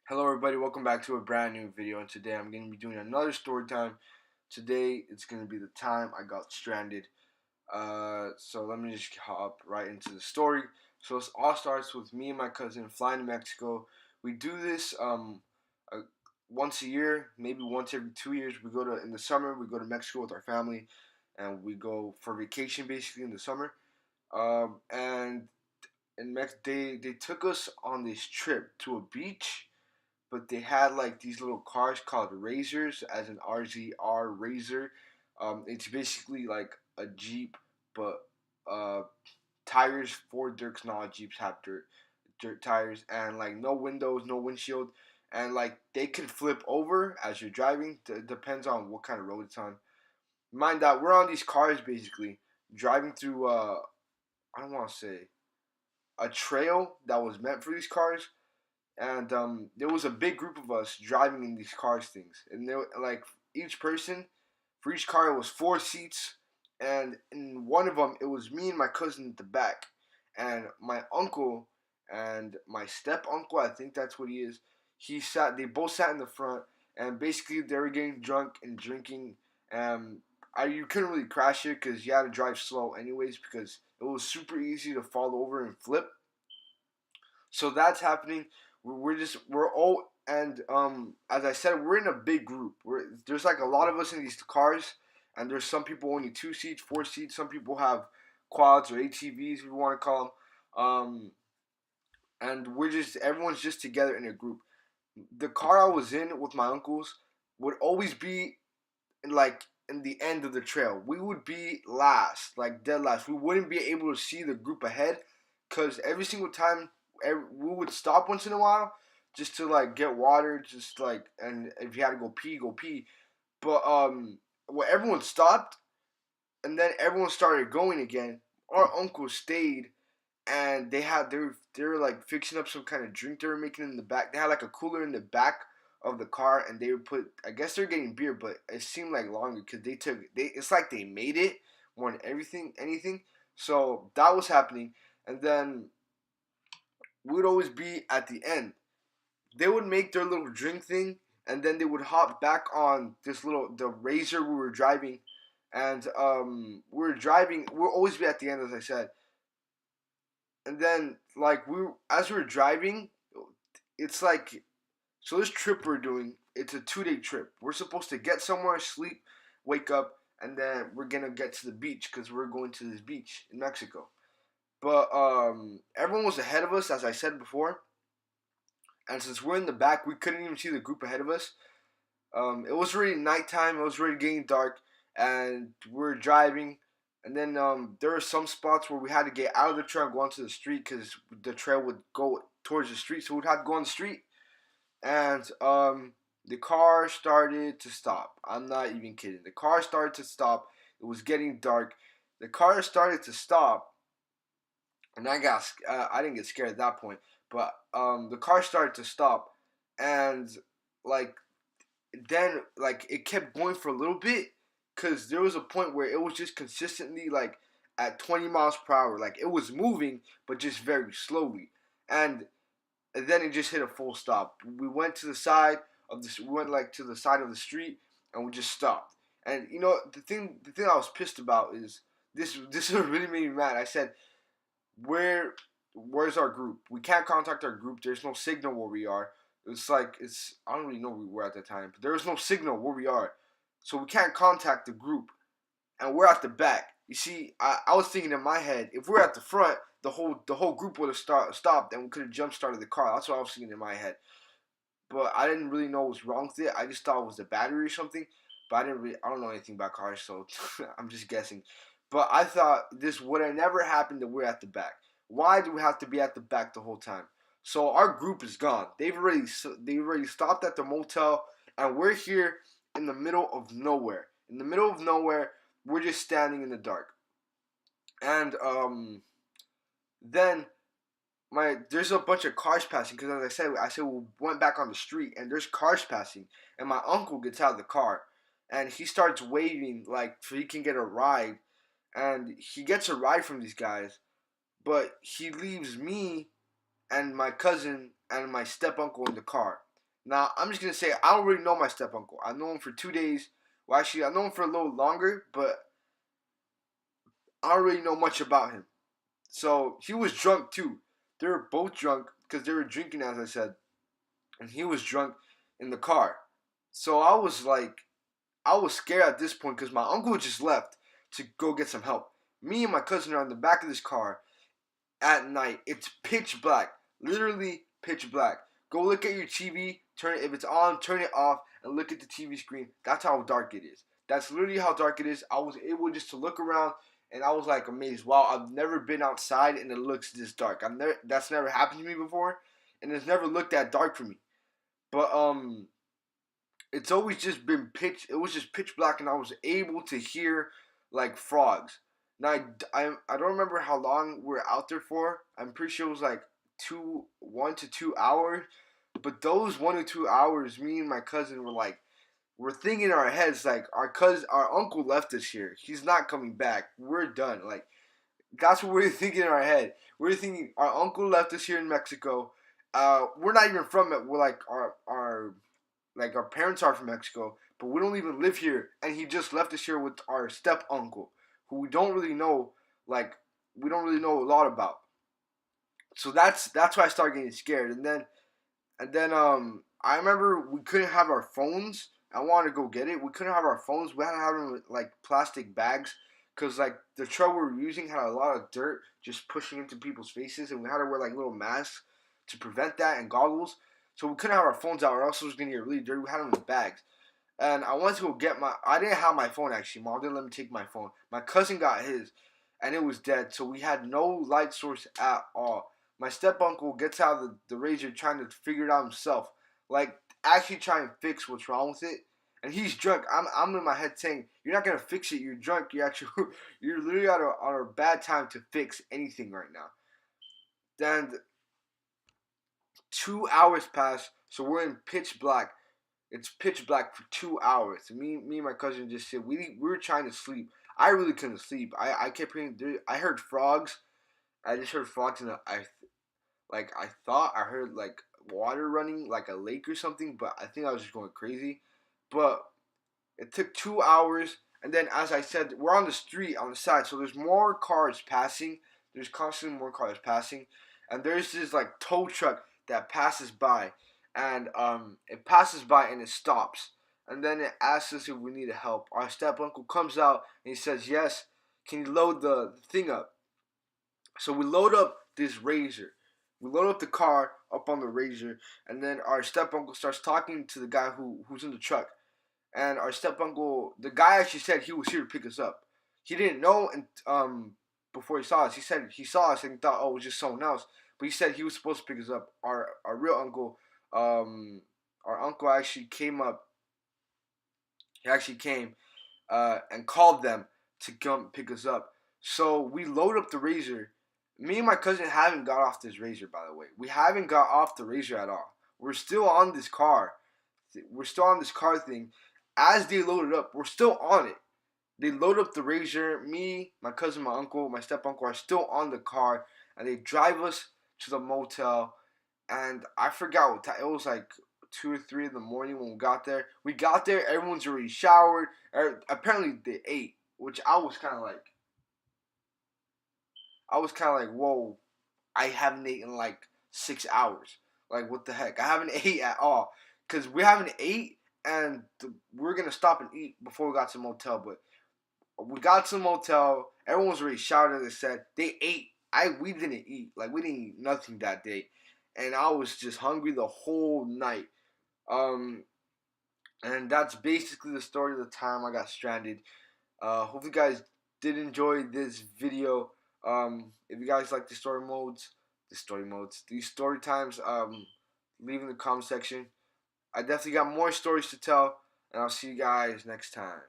Hello everybody, welcome back to a brand new video, and today I'm going to be doing another story time. Today it's going to be the time I got stranded. So let me just hop right into the story. So it all starts with me and my cousin flying to Mexico. We do this uh, once a year, maybe once every 2 years. In the summer, we go to Mexico with our family, and we go for vacation basically in the summer. And in they took us on this trip to a beach, but they had like these little cars called Razors, as an RZR Razor. It's basically like a Jeep, but uh, tires for dirt, 'cause not all Jeeps have dirt tires, and like no windows, no windshield, and like they can flip over as you're driving. Depends on what kind of road it's on. Mind that we're on these cars basically driving through. I don't want to say a trail that was meant for these cars, and there was a big group of us driving in these cars things, and there like each person for each car it was 4 seats, and in one of them it was me and my cousin at the back, and my uncle and my step uncle, I think that's what he is. They both sat in the front, and basically they were getting drunk and drinking. You couldn't really crash it because you had to drive slow anyways, because it was super easy to fall over and flip. So that's happening. We're all, and as I said, we're in a big group. There's like a lot of us in these cars, and there's some people only 2 seats, 4 seats. Some people have quads or ATVs, if you want to call them. And everyone's just together in a group. The car I was in with my uncles would always be like in the end of the trail. We would be last, like dead last. We wouldn't be able to see the group ahead, because every single time we would stop once in a while just to like get water, just like, and if you had to go pee, go pee. But when everyone stopped and then everyone started going again, our uncle stayed, and they were like fixing up some kind of drink they were making in the back. They had like a cooler in the back of the car, and they would put. I guess they're getting beer, but it seemed like longer because It's like they made it more than anything. So that was happening, and then we would always be at the end. They would make their little drink thing, and then they would hop back on the Razor we were driving, and we were driving. We'll always be at the end, as I said, and then like as we were driving, it's like, so this trip we're doing, it's a 2-day trip. We're supposed to get somewhere, sleep, wake up, and then we're gonna get to the beach because we're going to this beach in Mexico. But everyone was ahead of us, as I said before, and since we're in the back, we couldn't even see the group ahead of us. It was already nighttime. It was already getting dark, and we're driving. And then there were some spots where we had to get out of the trail and go onto the street because the trail would go towards the street, so we'd have to go on the street. And the car started to stop. I'm not even kidding. The car started to stop. It was getting dark. The car started to stop, and I didn't get scared at that point. But the car started to stop, and like then like it kept going for a little bit, because there was a point where it was just consistently like at 20 miles per hour. Like it was moving, but just very slowly. And then it just hit a full stop. We went to the side of this. We went like to the side of the street, and we just stopped. And the thing I was pissed about is this. This really made me mad. I said, where's our group? We can't contact our group. There's no signal where we are. It's I don't really know where we were at the time, but there was no signal where we are, so we can't contact the group, and we're at the back. You see, I was thinking in my head, if we're at the front, the whole group would have stopped, and we could have jump started the car. That's what I was thinking in my head. But I didn't really know what was wrong with it. I just thought it was the battery or something. But I don't know anything about cars, so I'm just guessing. But I thought this would have never happened that we're at the back. Why do we have to be at the back the whole time? So our group is gone. They've already stopped at the motel, and we're here in the middle of nowhere. In the middle of nowhere, we're just standing in the dark. And then there's a bunch of cars passing, because as I said we went back on the street, and there's cars passing, and my uncle gets out of the car, and he starts waving like so he can get a ride, and he gets a ride from these guys, but he leaves me and my cousin and my step uncle in the car. Now, I'm just going to say, I don't really know my step uncle. I know him for 2 days. Well, actually, I know him for a little longer, but I don't really know much about him. So, he was drunk too. They were both drunk because they were drinking, as I said. And he was drunk in the car. So, I was scared at this point because my uncle just left to go get some help. Me and my cousin are in the back of this car at night. It's pitch black, literally pitch black. Go look at your TV. Turn it if it's on, turn it off, and look at the TV screen. That's how dark it is. That's literally how dark it is. I was able just to look around, and I was like amazed. Wow, I've never been outside and it looks this dark. That's never happened to me before, and it's never looked that dark for me. But it's always just been pitch. It was just pitch black, and I was able to hear like frogs. Now I don't remember how long we were out there for. I'm pretty sure it was like 1 to 2 hours. But those 1 or 2 hours, me and my cousin we're thinking in our heads like our uncle left us here. He's not coming back. We're done. Like that's what we're thinking in our head. We're thinking our uncle left us here in Mexico. We're not even from it. We're like our parents are from Mexico, but we don't even live here, and he just left us here with our step uncle, who we don't really know, like we don't really know a lot about. So that's why I started getting scared, and then I remember we couldn't have our phones. I wanted to go get it. We couldn't have our phones. We had to have them in like plastic bags, cause like the truck we were using had a lot of dirt just pushing into people's faces, and we had to wear like little masks to prevent that and goggles. So we couldn't have our phones out, or else it was gonna get really dirty. We had them in bags. And I went to go get my. I didn't have my phone actually. Mom didn't let me take my phone. My cousin got his, and it was dead. So we had no light source at all. My step uncle gets out of the razor trying to figure it out himself, like actually trying to fix what's wrong with it. And he's drunk. I'm in my head saying, "You're not gonna fix it. You're drunk. You actually you're literally on a bad time to fix anything right now." Then 2 hours pass, so we're in pitch black. It's pitch black for 2 hours. Me and my cousin just said we were trying to sleep. I really couldn't sleep. I kept hearing. I heard frogs. I just heard frogs, and I thought I heard like water running, like a lake or something. But I think I was just going crazy. But it took 2 hours, and then as I said, we're on the street on the side, so there's more cars passing. There's constantly more cars passing, and there's this like tow truck that passes by, and it passes by and it stops, and then it asks us if we need help. Our step uncle comes out and he says, "Yes, can you load the thing up?" So we load up this razor. We load up the car up on the razor, and then our step uncle starts talking to the guy who's in the truck. And our step uncle, the guy actually said he was here to pick us up. He didn't know, and before he saw us, he said he saw us and he thought, oh, it was just someone else. But he said he was supposed to pick us up. Our real uncle, our uncle actually came up. He actually came and called them to come pick us up. So we load up the razor. Me and my cousin haven't got off this razor, by the way. We haven't got off the razor at all. We're still on this car. We're still on this car thing. As they load it up, we're still on it. They load up the razor. Me, my cousin, my uncle, my step uncle are still on the car, and they drive us to the motel. And I forgot what time. It was like 2 or 3 in the morning when we got there. We got there. Everyone's already showered. Apparently they ate, which I was kind of like, whoa, I haven't eaten in like 6 hours. Like, what the heck? I haven't ate at all. Because we haven't ate, and we're going to stop and eat before we got to the motel. But we got to the motel. Everyone was already showered, as I said. They ate. We didn't eat. Like, we didn't eat nothing that day. And I was just hungry the whole night. Um, and that's basically the story of the time I got stranded. Hope you guys did enjoy this video. If you guys like these story times, leave in the comment section. I definitely got more stories to tell, and I'll see you guys next time.